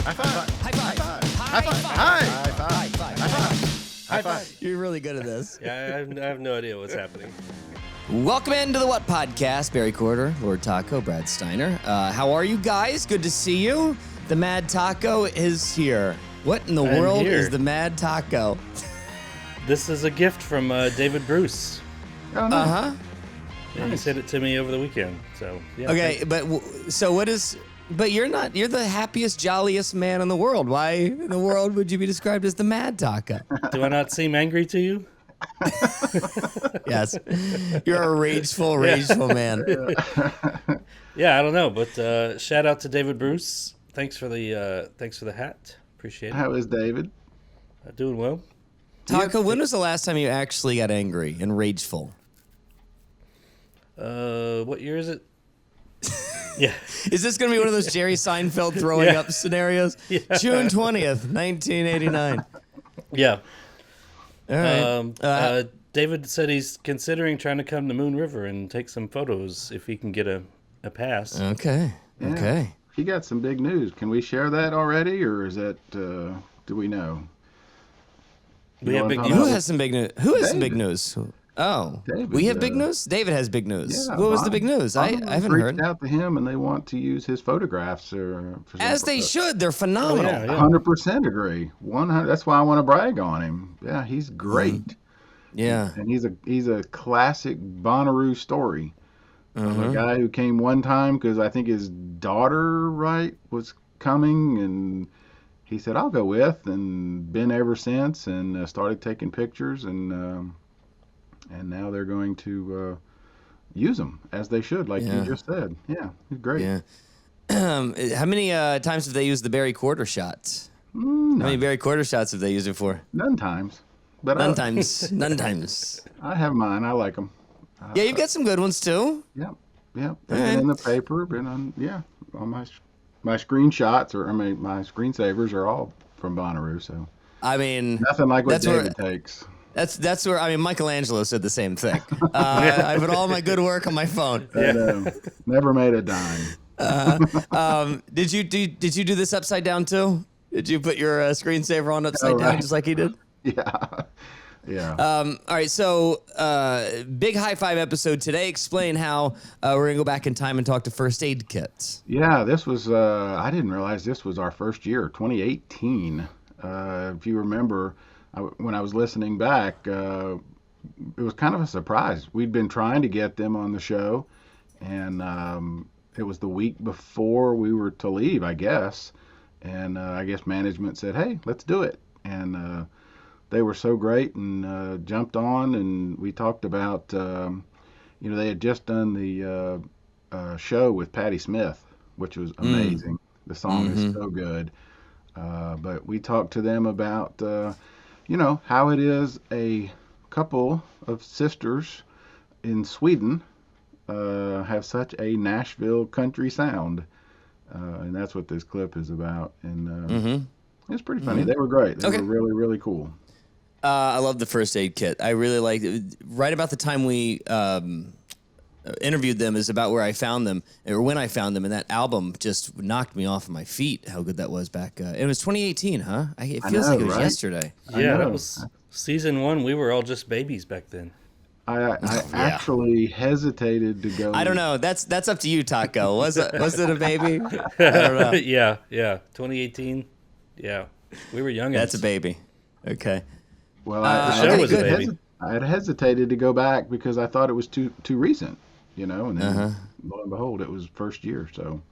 High five. High five. High five. High five. High five. High five. You're really good at this. Yeah, I have no idea what's happening. Welcome into the What Podcast. Barry Corder, Lord Taco, Brad Steiner. How are you guys? Good to see you. The Mad Taco is here. What in the world here. is the Mad Taco? This is a gift from David Bruce. Oh, no. Uh-huh. Yeah, he sent it to me over the weekend. So yeah. Okay, so what is... But you're not... You're the happiest, jolliest man in the world. Why in the world would you be described as the Mad Taco? Do I not seem angry to you? Yes. You're a rageful man. Yeah, I don't know, but shout out to David Bruce. Thanks for the hat. Appreciate it. How is David? Doing well. Taco, when was the last time you actually got angry and rageful? What year is it? Yeah. Is this going to be one of those Jerry Seinfeld throwing up scenarios? Yeah. June 20th, 1989. Yeah. All right. David said he's considering trying to come to Moon River and take some photos if he can get a pass. Okay. Yeah. Okay. He got some big news. Can we share that already, or is that, do we know? We have big news. Who has some big news? Who has some big David. news? Oh, David, we have big news? David has big news. Yeah, What was the big news? I haven't heard. Reached out to him, and they want to use his photographs. For As they should. They're phenomenal. Oh, yeah. 100% agree. 100. That's why I want to brag on him. Yeah, he's great. Yeah. And he's a classic Bonnaroo story. A guy who came one time because I think his daughter, was coming, and he said, "I'll go with," and been ever since, and started taking pictures, and now they're going to use them as they should, like you just said. Yeah, he's great. Yeah. How many times have they used the Barry Quarter shots? How many Barry Quarter shots have they used it for? None times. But None times. None times. I have mine. I like them. Yeah, you've got some good ones too. Yep. Been in the paper. Been on. Yeah. All my screenshots my screensavers are all from Bonnaroo. So I mean, nothing like what that's where- David takes. That's where Michelangelo said the same thing. I put all my good work on my phone. And, never made a dime. Did you do this upside down too? Did you put your screensaver on upside down just like he did? Yeah. All right, so big high five episode today. Explain how we're gonna go back in time and talk to first aid kits. Yeah. This was. I didn't realize this was our first year, 2018. If you remember, when I was listening back, it was kind of a surprise. We'd been trying to get them on the show, and it was the week before we were to leave, I guess. And I guess management said, "Hey, let's do it." And they were so great and jumped on, and we talked about, they had just done the show with Patti Smith, which was amazing. The song is so good. But we talked to them about, how it is a couple of sisters in Sweden have such a Nashville country sound. And that's what this clip is about. And it's pretty funny. They were great. They were really, really cool. I love the first aid kit. I really liked it. Right about the time we interviewed them is about where I found them, or when I found them, and that album just knocked me off of my feet. How good that was back. It was 2018, huh? It feels like it was yesterday. Yeah, that was season 1. We were all just babies back then. I actually hesitated to go. I don't know. That's up to you, Taco. Was it a baby? I don't know. Yeah. 2018. Yeah, we were young. That's a baby. Okay. Well, the show was a baby. I had hesitated to go back because I thought it was too recent, and then lo and behold, it was first year, so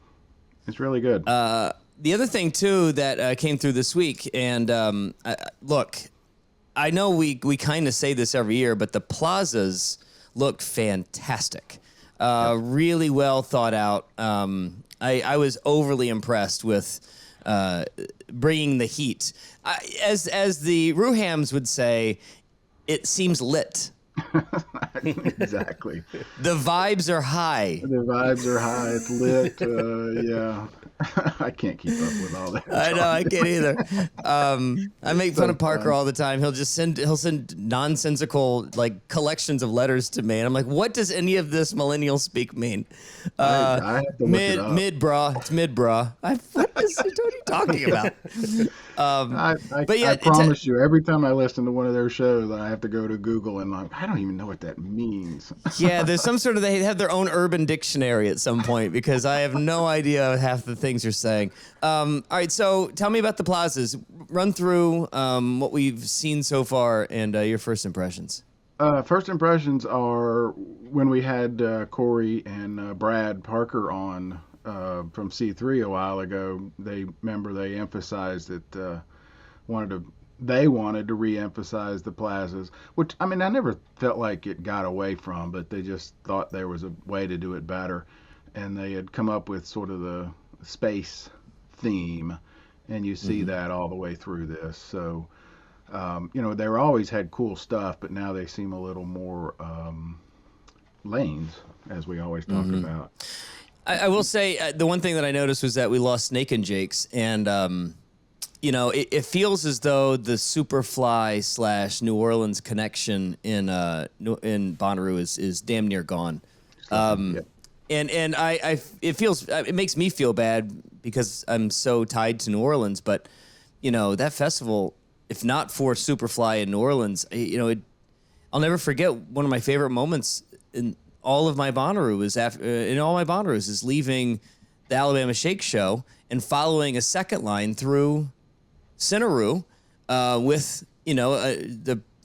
it's really good. The other thing too that came through this week, and look, I know we kind of say this every year, but the Plazas look fantastic, really well thought out. I was overly impressed with bringing the heat. As the Ruhams would say, it seems lit. Exactly. The vibes are high. The vibes are high. It's lit. Yeah. I can't keep up with all that. I know, I can't either. I make fun So of Parker fun. all the time. He'll send nonsensical like collections of letters to me, and I'm like, what does any of this millennial speak mean? I have to look it up. Mid bra, it's mid bra. What are you talking about? But I yeah, promise you, every time I listen to one of their shows, I have to go to Google and like, I don't even know what that means. yeah, there's some sort of, they have their own urban dictionary at some point because I have no idea half the things you're saying. All right, so tell me about the Plazas. Run through what we've seen so far and your first impressions. First impressions are when we had Corey and Brad Parker on from C3 a while ago. They emphasized that they wanted to re-emphasize the plazas, which I mean I never felt like it got away from, but they just thought there was a way to do it better, and they had come up with sort of the space theme, and you see that all the way through this. So they were always had cool stuff, but now they seem a little more lanes, as we always talk about. I will say the one thing that I noticed was that we lost Snake and Jake's, and it feels as though the Superfly / New Orleans connection in Bonnaroo is damn near gone. Yep. And it makes me feel bad because I'm so tied to New Orleans, but that festival, if not for Superfly in New Orleans, I'll never forget one of my favorite moments in all of my Bonnaroo is leaving the Alabama Shake Show and following a second line through Cinnaru with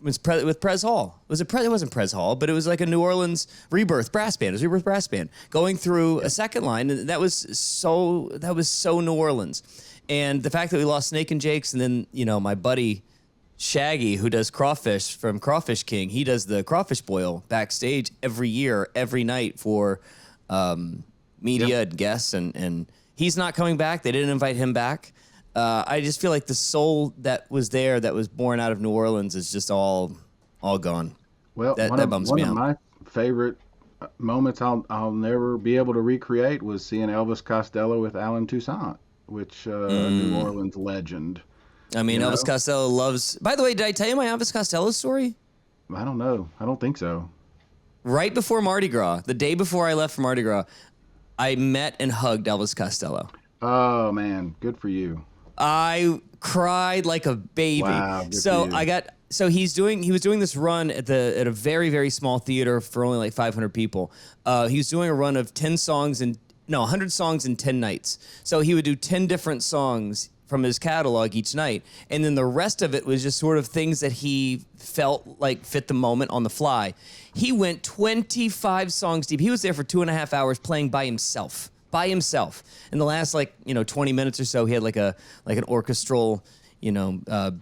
with Prez Hall. It wasn't Prez Hall, but it was like a New Orleans Rebirth brass band. It was Rebirth brass band going through a second line, and that was so New Orleans. And the fact that we lost Snake and Jake's, and then my buddy Shaggy, who does crawfish from Crawfish King, he does the crawfish boil backstage every year, every night for media and guests, and he's not coming back. They didn't invite him back. I just feel like the soul that was there, that was born out of New Orleans, is just all gone. Well, that bums one me of out. my favorite moments I'll never be able to recreate was seeing Elvis Costello with Alan Toussaint, which a New Orleans legend. I mean, You Elvis know? Costello loves. By the way, did I tell you my Elvis Costello story? I don't know. I don't think so. Right before Mardi Gras, the day before I left for Mardi Gras, I met and hugged Elvis Costello. Oh man, good for you. I cried like a baby. Wow, good So for you. he was doing this run at a very, very small theater for only like 500 people. He was doing a run of 100 songs in 10 nights. So he would do 10 different songs from his catalog each night, and then the rest of it was just sort of things that he felt like fit the moment on the fly. He went 25 songs deep. He was there for 2.5 hours playing by himself. In the last 20 minutes or so, he had like an orchestral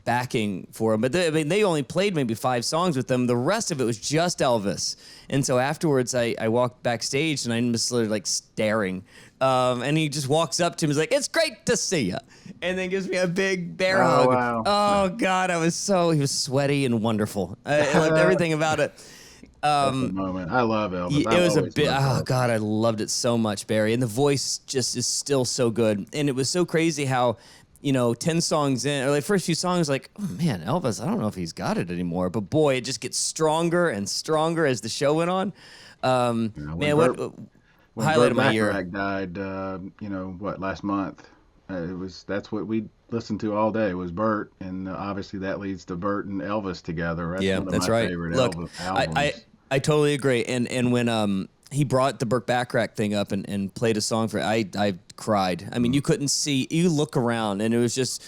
backing for him. But they only played maybe 5 songs with them. The rest of it was just Elvis. And so afterwards, I walked backstage and I'm just literally like staring. And he just walks up to me, he's like, "It's great to see you," and then gives me a big bear hug. Wow. Oh God, he was sweaty and wonderful. I loved everything about it. That's a moment. I love Elvis. It was a always bit. loved Oh Elvis. God, I loved it so much, Barry. And the voice just is still so good. And it was so crazy how, 10 songs in, or the first few songs, like, oh man, Elvis, I don't know if he's got it anymore. But boy, it just gets stronger and stronger as the show went on. When Man, Burt- what when highlight of Burt my year? Bacharach died, last month? That's what we listened to all day was Burt, and obviously that leads to Burt and Elvis together. That's Yeah, one of that's my right. favorite Look, Elvis I albums. totally agree. And when he brought the Burt Bacharach thing up and played a song for it, I cried. I mean, you couldn't see. You look around, and it was just.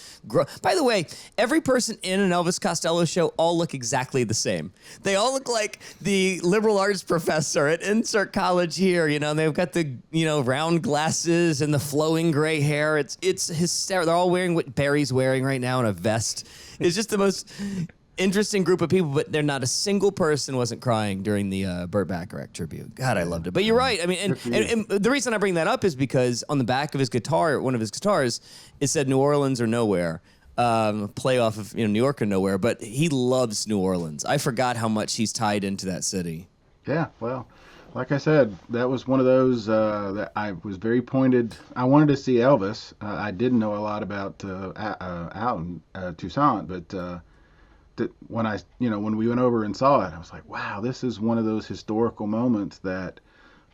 By the way, every person in an Elvis Costello show all look exactly the same. They all look like the liberal arts professor at Insert College here. They've got the round glasses and the flowing gray hair. It's hysterical. They're all wearing what Barry's wearing right now in a vest. It's just the most interesting group of people, but not a single person wasn't crying during the Burt Bacharach tribute. God, I loved it. But you're right. I mean, and the reason I bring that up is because on the back of his guitar, one of his guitars, it said New Orleans or Nowhere. playoff of New York or nowhere, but he loves New Orleans. I forgot how much he's tied into that city. Yeah, well, like I said, that was one of those that I was very pointed. I wanted to see Elvis. I didn't know a lot about out in Toussaint, but when when we went over and saw it, I was like, wow, this is one of those historical moments that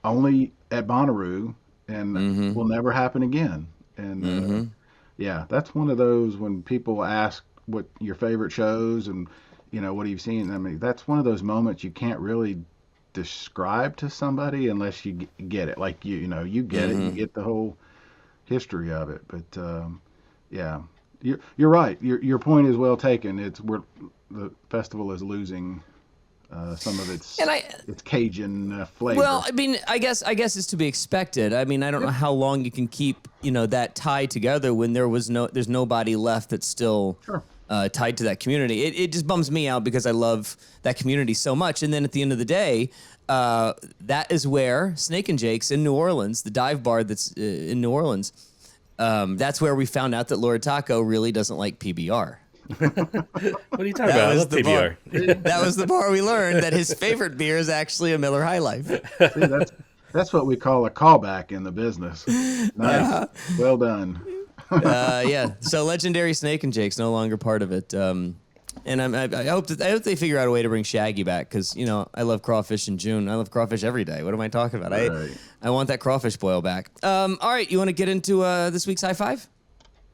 only at Bonnaroo and will never happen again. And yeah, that's one of those when people ask what your favorite shows and what have you seen. I mean, that's one of those moments you can't really describe to somebody unless you get it. Like you get it, you get the whole history of it. But yeah, you're right. Your point is well taken. The festival is losing some of its Cajun flavor. Well, I mean, I guess it's to be expected. I mean, I don't know how long you can keep that tie together when there's nobody left that's still tied to that community. It just bums me out because I love that community so much. And then at the end of the day, that is where Snake and Jake's in New Orleans, the dive bar that's in New Orleans. That's where we found out that Lord Taco really doesn't like PBR. What are you talking about? I love PBR. That was the bar we learned that his favorite beer is actually a Miller High Life. See, that's what we call a callback in the business. Nice. Well done. Yeah. So legendary Snake and Jake's no longer part of it. And I hope they figure out a way to bring Shaggy back because I love crawfish in June. I love crawfish every day. What am I talking about? Right. I want that crawfish boil back. All right, you want to get into this week's high five?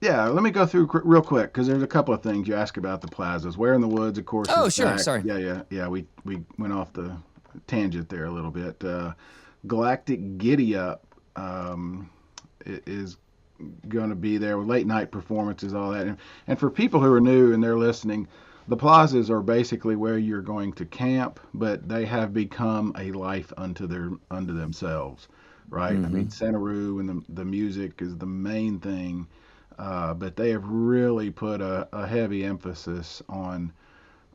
Yeah, let me go through real quick because there's a couple of things you asked about the plazas. Where in the Woods, of course. Oh, sure. Back. Sorry. Yeah. We went off the tangent there a little bit. Galactic Giddy Up is going to be there with late night performances, all that. And for people who are new and they're listening, the plazas are basically where you're going to camp, but they have become a life unto themselves, right? I mean, Centeroo and the music is the main thing. But they have really put a heavy emphasis on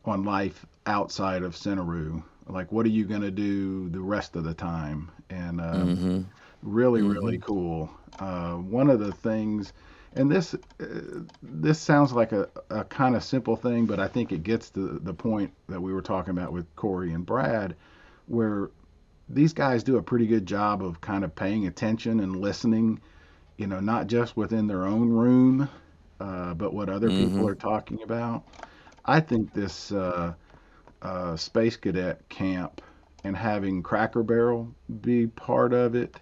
life outside of Centeroo. Like, what are you going to do the rest of the time? And really cool. One of the things, and this sounds like a kind of simple thing, but I think it gets to the point that we were talking about with Corey and Brad, where these guys do a pretty good job of kind of paying attention and listening. Not just within their own room, but what other people are talking about. I think this Space Cadet camp and having Cracker Barrel be part of it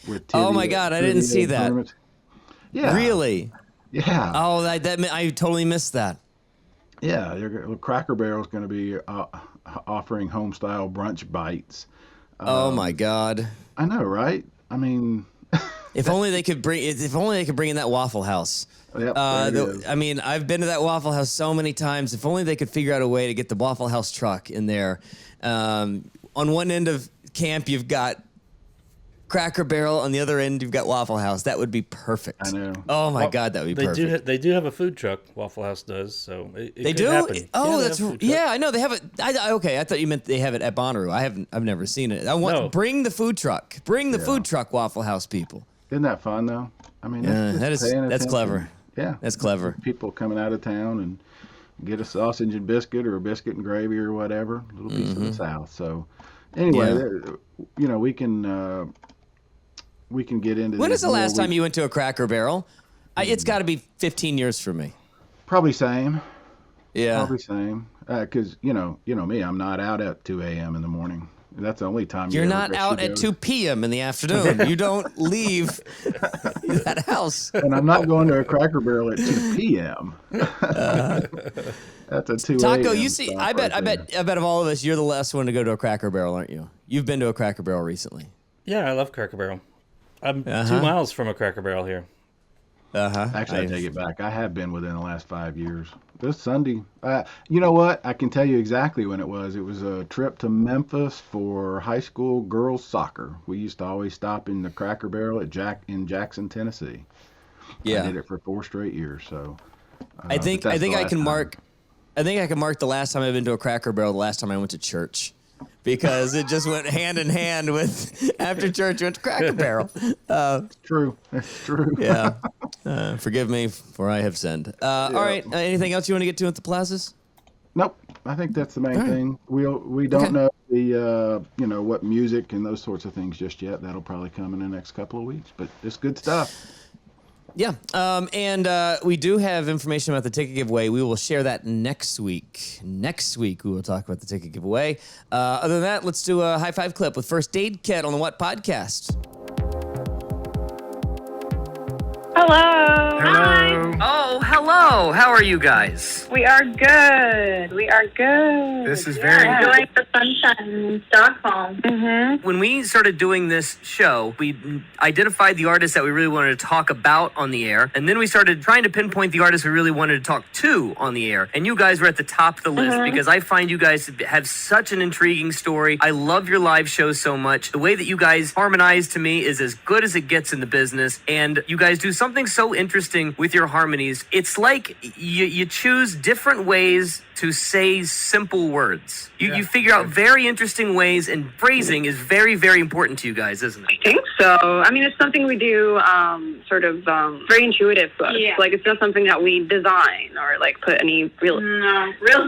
with oh my God, I didn't see that. Tournament. Yeah. Really? Yeah. Oh, I totally missed that. Yeah, Cracker Barrel is going to be offering home-style brunch bites. Oh my God. I know, right? I mean... If only they could bring in that Waffle House. Yep, I mean, I've been to that Waffle House so many times. If only they could figure out a way to get the Waffle House truck in there. On one end of camp, you've got Cracker Barrel. On the other end, you've got Waffle House. That would be perfect. I know. Oh my God, that would be perfect. They do have a food truck. Waffle House does. So it they could do. happen. Oh, that's I know they have it. Okay, I thought you meant they have it at Bonnaroo. I've never seen it. Bring the food truck. Bring the food truck, Waffle House people. Isn't that fun though? I mean, that's clever. Yeah, that's clever. People coming out of town and get a sausage and biscuit or a biscuit and gravy or whatever, a little piece of the South. So anyway, we can get into. When is the last time you went to a Cracker Barrel? It's got to be 15 years for me. Probably same. Yeah. Probably same. Because you know me, I'm not out at 2 a.m. in the morning. That's the only time you're not out at 2 p.m. in the afternoon. You don't leave that house. And I'm not going to a Cracker Barrel at 2 p.m. That's a 2 Taco, you see, I bet of all of us, you're the last one to go to a Cracker Barrel, aren't you? You've been to a Cracker Barrel recently. Yeah, I love Cracker Barrel. I'm 2 miles from a Cracker Barrel here. Actually, I take it back. I have been within the last 5 years. This Sunday, you know what? I can tell you exactly when it was. It was a trip to Memphis for high school girls soccer. We used to always stop in the Cracker Barrel in Jackson, Tennessee. Yeah, I did it for 4 straight years. So I think I can mark the last time I've been to a Cracker Barrel. The last time I went to church. Because it just went hand in hand with after church went to Cracker Barrel. It's true. It's true. Yeah. Forgive me, for I have sinned. All right. Anything else you want to get to at the Plazas? Nope. I think that's the main thing. We don't know the what music and those sorts of things just yet. That'll probably come in the next couple of weeks. But it's good stuff. Yeah, and we do have information about the ticket giveaway. We will share that next week. Next week, we will talk about the ticket giveaway. Other than that, let's do a high five clip with First Aid Kit on the What Podcast. Hello. Hello. Oh, hello. How are you guys? We are good. This is very good. Enjoying the sunshine in Stockholm. Mm-hmm. When we started doing this show, we identified the artists that we really wanted to talk about on the air, and then we started trying to pinpoint the artists we really wanted to talk to on the air. And you guys were at the top of the list because I find you guys have such an intriguing story. I love your live shows so much. The way that you guys harmonize to me is as good as it gets in the business, and you guys do something so interesting with your harmonies. It's like you choose different ways to say simple words. You figure out very interesting ways, and phrasing is very, very important to you guys, isn't it? I think so. I mean, it's something we do very intuitive to us. Yeah. Like, it's not something that we design or, like, put any real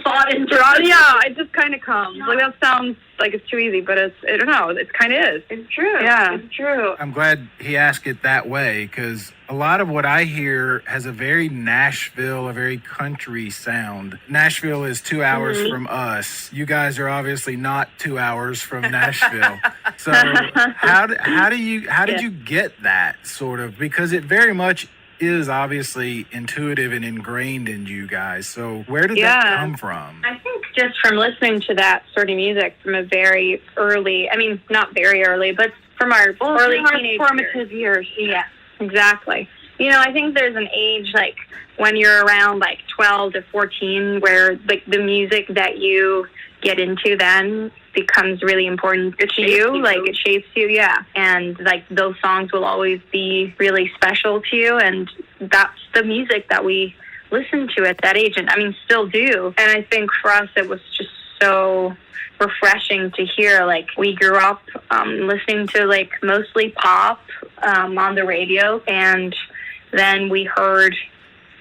thought into it. Yeah, it just kind of comes. Like, that sounds like it's too easy, but I don't know, it kind of is. It's true. Yeah. It's true. I'm glad he asked it that way, because a lot of what I hear has a very Nashville, a very country sound. Nashville is 2 hours from us. You guys are obviously not 2 hours from Nashville. So how did you get that sort of? Because it very much is obviously intuitive and ingrained in you guys. So where did that come from? I think just from listening to that sort of music from a very early, I mean, not very early, but from our early teenage formative years. Yeah, exactly. You know, I think there's an age, like, when you're around, like, 12 to 14, where, like, the music that you get into then becomes really important to you. Like, it shapes you, yeah. And, like, those songs will always be really special to you, and that's the music that we listen to at that age, and, I mean, still do. And I think for us, it was just so refreshing to hear. Like, we grew up listening to, like, mostly pop on the radio, and then we heard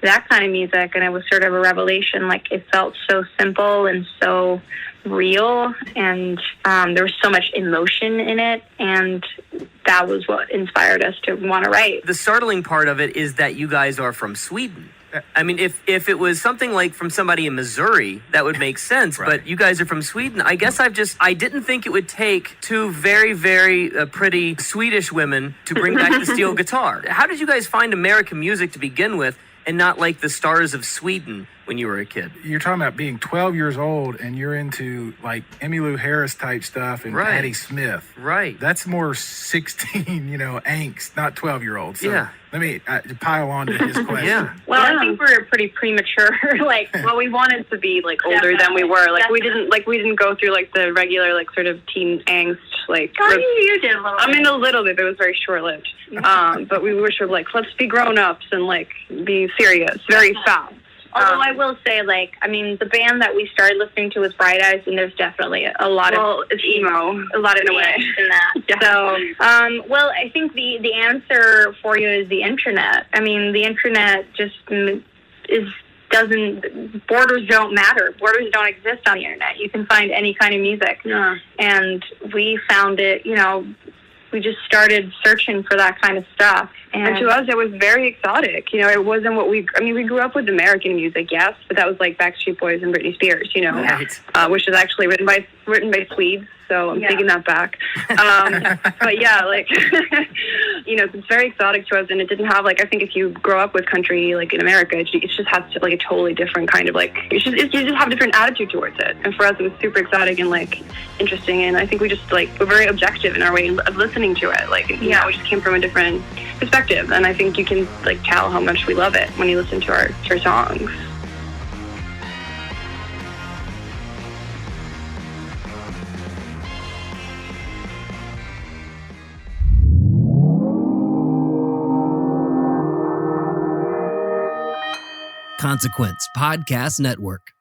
that kind of music, and it was sort of a revelation. Like, it felt so simple and so real, and there was so much emotion in it, and that was what inspired us to want to write. The startling part of it is that you guys are from Sweden. I mean, if it was something like from somebody in Missouri, that would make sense. Right. But you guys are from Sweden. I guess I didn't think it would take two very, very pretty Swedish women to bring back the steel guitar. How did you guys find American music to begin with, and not like the stars of Sweden when you were a kid? You're talking about being 12 years old and you're into, like, Emmylou Harris type stuff and Patti Smith. Right. That's more 16, angst, not 12-year-olds. So yeah. Let me pile on to his question. Yeah. Well, I think we were pretty premature. We wanted to be, like, older than we were. Like, we didn't go through, like, the regular, like, sort of teen angst. Like, you did a little bit. I mean, a little bit. It was very short-lived. But we were sort of like, let's be grown-ups and, like, be serious very fast. Although I will say, like, I mean, the band that we started listening to was Bright Eyes, and there's definitely a lot of it's emo, a lot of noise in that. Yeah. So, well, I think the answer for you is the internet. I mean, the internet just borders don't matter. Borders don't exist on the internet. You can find any kind of music. Yeah. And we found it, we just started searching for that kind of stuff. And to us, it was very exotic. It wasn't what we grew up with American music, yes, but that was like Backstreet Boys and Britney Spears, Right. Which is actually written by Swedes, so I'm taking that back. But yeah, like, it's very exotic to us, and it didn't have, like, I think if you grow up with country, like, in America, it just has, like, a totally different kind of, like, you just have a different attitude towards it. And for us, it was super exotic and, like, interesting, and I think we just, like, we're very objective in our way of listening to it. Like, we just came from a different perspective, and I think you can, like, tell how much we love it when you listen to our songs. Consequence Podcast Network.